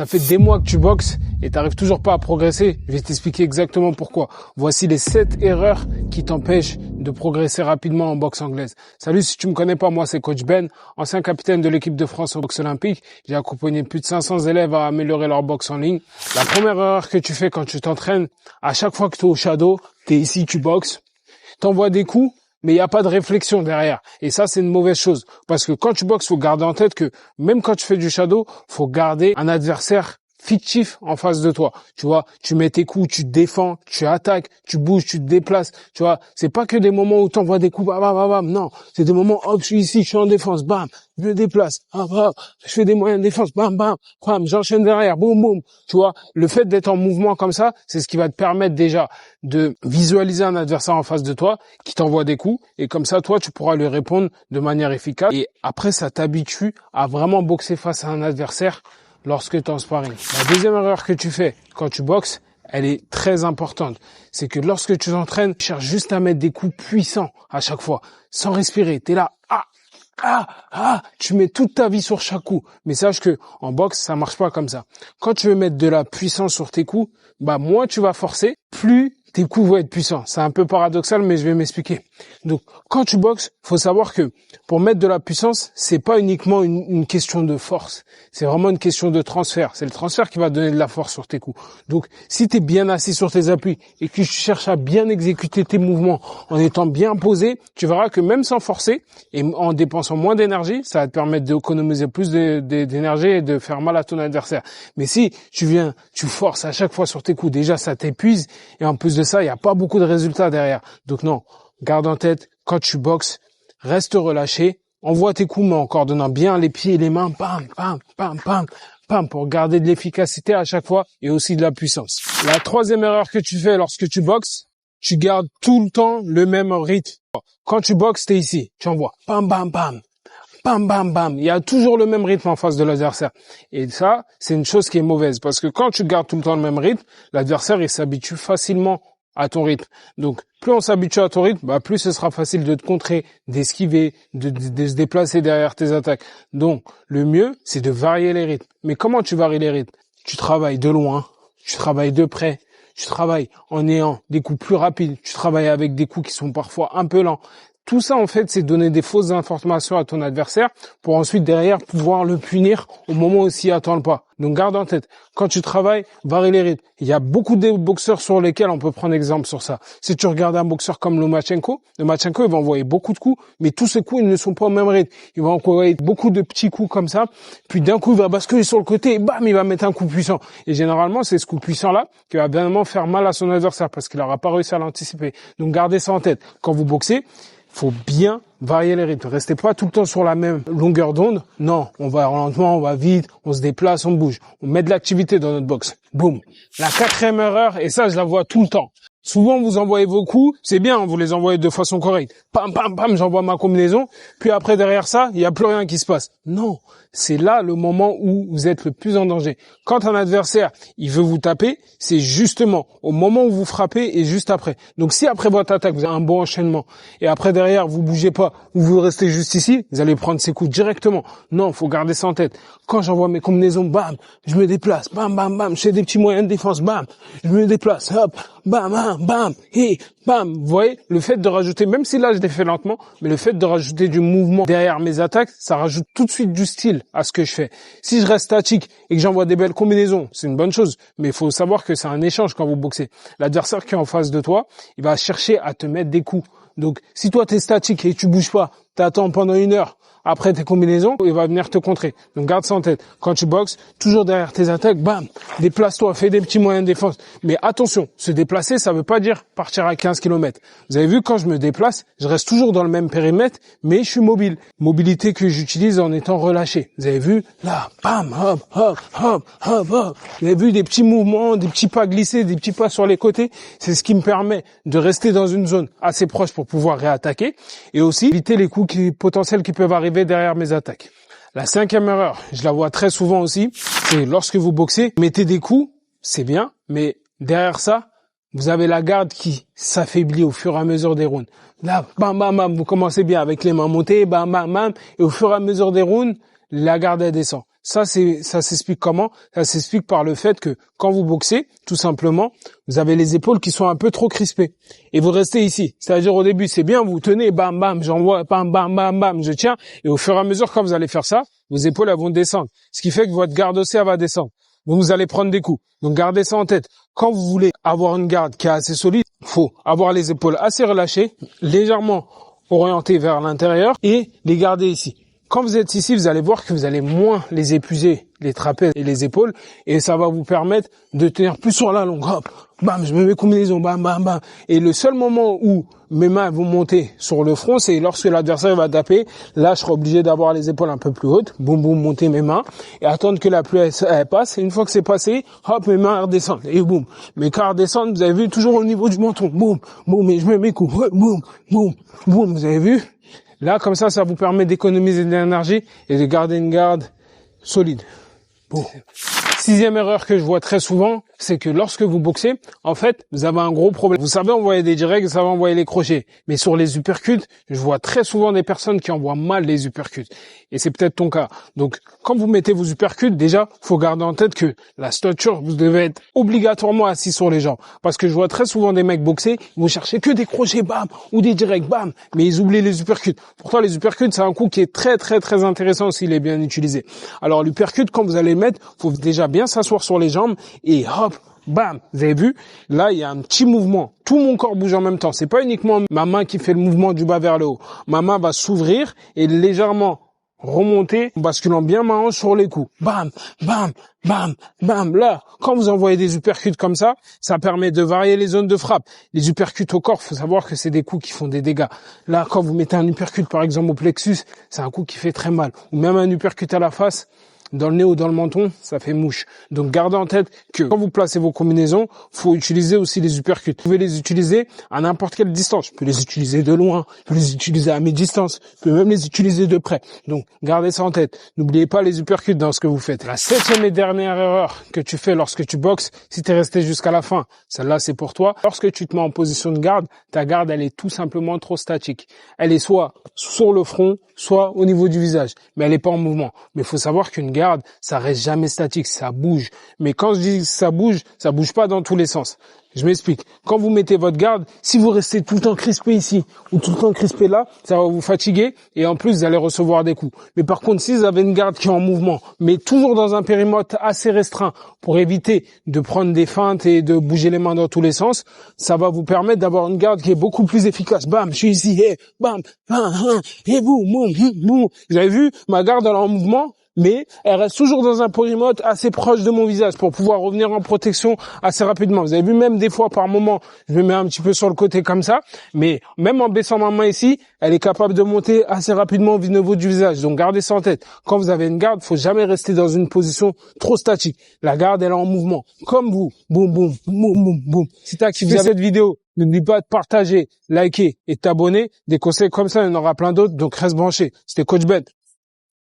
Ça fait des mois que tu boxes et t'arrives toujours pas à progresser. Je vais t'expliquer exactement pourquoi. Voici les 7 erreurs qui t'empêchent de progresser rapidement en boxe anglaise. Salut, si tu me connais pas, moi c'est Coach Ben, ancien capitaine de l'équipe de France au boxe olympique. J'ai accompagné plus de 500 élèves à améliorer leur boxe en ligne. La première erreur que tu fais quand tu t'entraînes, à chaque fois que tu es au shadow, tu es ici, tu boxes, t'envoies des coups, mais il n'y a pas de réflexion derrière. Et ça, c'est une mauvaise chose. Parce que quand tu boxes, faut garder en tête que même quand tu fais du shadow, faut garder un adversaire fictif en face de toi. Tu vois, tu mets tes coups, tu te défends, tu attaques, tu bouges, tu te déplaces. Tu vois, c'est pas que des moments où tu envoies des coups, bam, bam, bam, bam. Non, c'est des moments, hop, je suis ici, je suis en défense, bam, je me déplace, hop, hop, je fais des moyens de défense, bam, bam, bam, j'enchaîne derrière, boum, boum. Tu vois, le fait d'être en mouvement comme ça, c'est ce qui va te permettre déjà de visualiser un adversaire en face de toi qui t'envoie des coups et comme ça, toi, tu pourras lui répondre de manière efficace. Et après, ça t'habitue à vraiment boxer face à un adversaire lorsque tu es en sparring. La deuxième erreur que tu fais quand tu boxes, elle est très importante. C'est que lorsque tu t'entraînes, tu cherches juste à mettre des coups puissants à chaque fois, sans respirer. Tu es là, tu mets toute ta vie sur chaque coup. Mais sache que en boxe, ça marche pas comme ça. Quand tu veux mettre de la puissance sur tes coups, moins tu vas forcer, plus tes coups vont être puissants. C'est un peu paradoxal, mais je vais m'expliquer. Donc, quand tu boxes, faut savoir que pour mettre de la puissance, c'est pas uniquement une question de force. C'est vraiment une question de transfert. C'est le transfert qui va donner de la force sur tes coups. Donc, si tu es bien assis sur tes appuis et que tu cherches à bien exécuter tes mouvements en étant bien posé, tu verras que même sans forcer et en dépensant moins d'énergie, ça va te permettre d'économiser plus d'énergie et de faire mal à ton adversaire. Mais si tu forces à chaque fois sur tes coups, déjà ça t'épuise et en plus de ça, il n'y a pas beaucoup de résultats derrière. Donc non, garde en tête, quand tu boxes, reste relâché, envoie tes coups mais en coordonnant bien les pieds et les mains, bam, bam, bam, bam, bam, pour garder de l'efficacité à chaque fois et aussi de la puissance. La troisième erreur que tu fais lorsque tu boxes, tu gardes tout le temps le même rythme. Quand tu boxes, t'es ici, tu envoies, bam, bam, bam. Bam, bam, bam. Il y a toujours le même rythme en face de l'adversaire. Et ça, c'est une chose qui est mauvaise. Parce que quand tu gardes tout le temps le même rythme, l'adversaire, il s'habitue facilement à ton rythme. Donc, plus on s'habitue à ton rythme, plus ce sera facile de te contrer, d'esquiver, de se déplacer derrière tes attaques. Donc, le mieux, c'est de varier les rythmes. Mais comment tu varies les rythmes? Tu travailles de loin, tu travailles de près, tu travailles en ayant des coups plus rapides, tu travailles avec des coups qui sont parfois un peu lents. Tout ça, en fait, c'est donner des fausses informations à ton adversaire pour ensuite, derrière, pouvoir le punir au moment où il s'y attend pas. Donc, garde en tête, quand tu travailles, varie les rythmes. Il y a beaucoup de boxeurs sur lesquels on peut prendre exemple sur ça. Si tu regardes un boxeur comme Lomachenko, il va envoyer beaucoup de coups, mais tous ces coups, ils ne sont pas au même rythme. Il va envoyer beaucoup de petits coups comme ça, puis d'un coup, il va basculer sur le côté et bam, il va mettre un coup puissant. Et généralement, c'est ce coup puissant-là qui va bien faire mal à son adversaire parce qu'il n'aura pas réussi à l'anticiper. Donc, gardez ça en tête. Quand vous boxez, faut bien varier les rythmes. Restez pas tout le temps sur la même longueur d'onde. Non, on va lentement, on va vite, on se déplace, on bouge. On met de l'activité dans notre boxe. Boum. La quatrième erreur, et ça, je la vois tout le temps. Souvent, vous envoyez vos coups, c'est bien, vous les envoyez de façon correcte. Pam, pam, pam, j'envoie ma combinaison. Puis après, derrière ça, il n'y a plus rien qui se passe. Non, c'est là le moment où vous êtes le plus en danger. Quand un adversaire, il veut vous taper, c'est justement au moment où vous frappez et juste après. Donc si après votre attaque, vous avez un bon enchaînement, et après derrière, vous bougez pas, ou vous restez juste ici, vous allez prendre ces coups directement. Non, faut garder ça en tête. Quand j'envoie mes combinaisons, bam, je me déplace, bam, bam, bam, je fais des petits moyens de défense, bam, je me déplace, hop, bam, bam, bam, et bam. Vous voyez, le fait de rajouter, même si là je l'ai fait lentement, mais le fait de rajouter du mouvement derrière mes attaques, ça rajoute tout de suite du style à ce que je fais. Si je reste statique et que j'envoie des belles combinaisons, c'est une bonne chose, mais il faut savoir que c'est un échange quand vous boxez. L'adversaire qui est en face de toi, il va chercher à te mettre des coups. Donc, si toi t'es statique et tu bouges pas, t'attends pendant 1 heure, après tes combinaisons, il va venir te contrer. Donc garde ça en tête. Quand tu boxes, toujours derrière tes attaques, bam, déplace-toi, fais des petits moyens de défense. Mais attention, se déplacer, ça veut pas dire partir à 15 km. Vous avez vu, quand je me déplace, je reste toujours dans le même périmètre, mais je suis mobile. Mobilité que j'utilise en étant relâché. Vous avez vu, là, bam, hop, hop, hop, hop, hop. Vous avez vu des petits mouvements, des petits pas glissés, des petits pas sur les côtés. C'est ce qui me permet de rester dans une zone assez proche pour pouvoir réattaquer et aussi éviter les coups potentiels qui peuvent arriver derrière mes attaques. La cinquième erreur, je la vois très souvent aussi, c'est lorsque vous boxez, mettez des coups, c'est bien, mais derrière ça, vous avez la garde qui s'affaiblit au fur et à mesure des rounds. Là, bam, bam, bam, vous commencez bien avec les mains montées, bam, bam, bam, et au fur et à mesure des rounds, la garde elle descend. Ça s'explique comment? Ça s'explique par le fait que quand vous boxez, tout simplement, vous avez les épaules qui sont un peu trop crispées. Et vous restez ici. C'est-à-dire au début, c'est bien, vous tenez, bam, bam, j'envoie, bam, bam, bam, bam, je tiens. Et au fur et à mesure, quand vous allez faire ça, vos épaules, elles vont descendre. Ce qui fait que votre garde aussi, elle va descendre. Donc vous allez prendre des coups. Donc gardez ça en tête. Quand vous voulez avoir une garde qui est assez solide, il faut avoir les épaules assez relâchées, légèrement orientées vers l'intérieur et les garder ici. Quand vous êtes ici, vous allez voir que vous allez moins les épuiser, les trapèzes et les épaules, et ça va vous permettre de tenir plus sur la longue. Hop, bam, je me mets combinaison, bam, bam, bam. Et le seul moment où mes mains vont monter sur le front, c'est lorsque l'adversaire va taper. Là, je serai obligé d'avoir les épaules un peu plus hautes, boum, boum, monter mes mains, et attendre que la pluie elle passe. Et une fois que c'est passé, hop, mes mains redescendent, et boum. Mes cartes redescendent, vous avez vu, toujours au niveau du menton, boum, boum, et je mets mes coups, boum, boum, boum, vous avez vu? Là, comme ça vous permet d'économiser de l'énergie et de garder une garde solide. Bon. Sixième erreur que je vois très souvent, c'est que lorsque vous boxez, en fait, vous avez un gros problème. Vous savez envoyer des directs, vous savez envoyer les crochets. Mais sur les uppercuts, je vois très souvent des personnes qui envoient mal les uppercuts. Et c'est peut-être ton cas. Donc, quand vous mettez vos uppercuts, déjà, faut garder en tête que la stature, vous devez être obligatoirement assis sur les jambes. Parce que je vois très souvent des mecs boxer, ils vont chercher que des crochets, bam, ou des directs, bam, mais ils oublient les uppercuts. Pourtant, les uppercuts, c'est un coup qui est très, très, très intéressant s'il est bien utilisé. Alors, l'uppercut, quand vous allez le mettre, faut déjà bien s'asseoir sur les jambes et hop, bam, vous avez vu? Là, il y a un petit mouvement. Tout mon corps bouge en même temps. C'est pas uniquement ma main qui fait le mouvement du bas vers le haut. Ma main va s'ouvrir et légèrement remonter, en basculant bien ma hanche sur les coups. Bam, bam, bam, bam. Là, quand vous envoyez des uppercuts comme ça permet de varier les zones de frappe. Les uppercuts au corps, faut savoir que c'est des coups qui font des dégâts. Là, quand vous mettez un uppercut, par exemple, au plexus, c'est un coup qui fait très mal. Ou même un uppercut à la face, dans le nez ou dans le menton, ça fait mouche. Donc gardez en tête que quand vous placez vos combinaisons, faut utiliser aussi les uppercuts. Vous pouvez les utiliser à n'importe quelle distance. Je peux les utiliser de loin, je peux les utiliser à mi-distance, je peux même les utiliser de près. Donc gardez ça en tête. N'oubliez pas les uppercuts dans ce que vous faites. La septième et dernière erreur que tu fais lorsque tu boxes, si tu es resté jusqu'à la fin, celle-là c'est pour toi. Lorsque tu te mets en position de garde, ta garde elle est tout simplement trop statique. Elle est soit sur le front, soit au niveau du visage, mais elle n'est pas en mouvement. Mais il faut savoir qu'une garde, ça reste jamais statique, ça bouge. Mais quand je dis ça bouge pas dans tous les sens. Je m'explique. Quand vous mettez votre garde, si vous restez tout le temps crispé ici ou tout le temps crispé là, ça va vous fatiguer et en plus vous allez recevoir des coups. Mais par contre, si vous avez une garde qui est en mouvement, mais toujours dans un périmètre assez restreint pour éviter de prendre des feintes et de bouger les mains dans tous les sens, ça va vous permettre d'avoir une garde qui est beaucoup plus efficace. Bam, je suis ici, hey, bam, bam, et boum, boum, boum. Vous avez vu, ma garde elle est en mouvement, mais elle reste toujours dans un périmètre assez proche de mon visage pour pouvoir revenir en protection assez rapidement. Vous avez vu, même des fois par moment, je me mets un petit peu sur le côté comme ça, mais même en baissant ma main ici, elle est capable de monter assez rapidement au niveau du visage. Donc gardez ça en tête. Quand vous avez une garde, faut jamais rester dans une position trop statique. La garde, elle est en mouvement. Comme vous. Boum, boum, boum, boum, boum. Si tu as kiffé cette vidéo, n'oublie pas de partager, liker et t'abonner. Des conseils comme ça, il y en aura plein d'autres. Donc reste branché. C'était Coach Ben.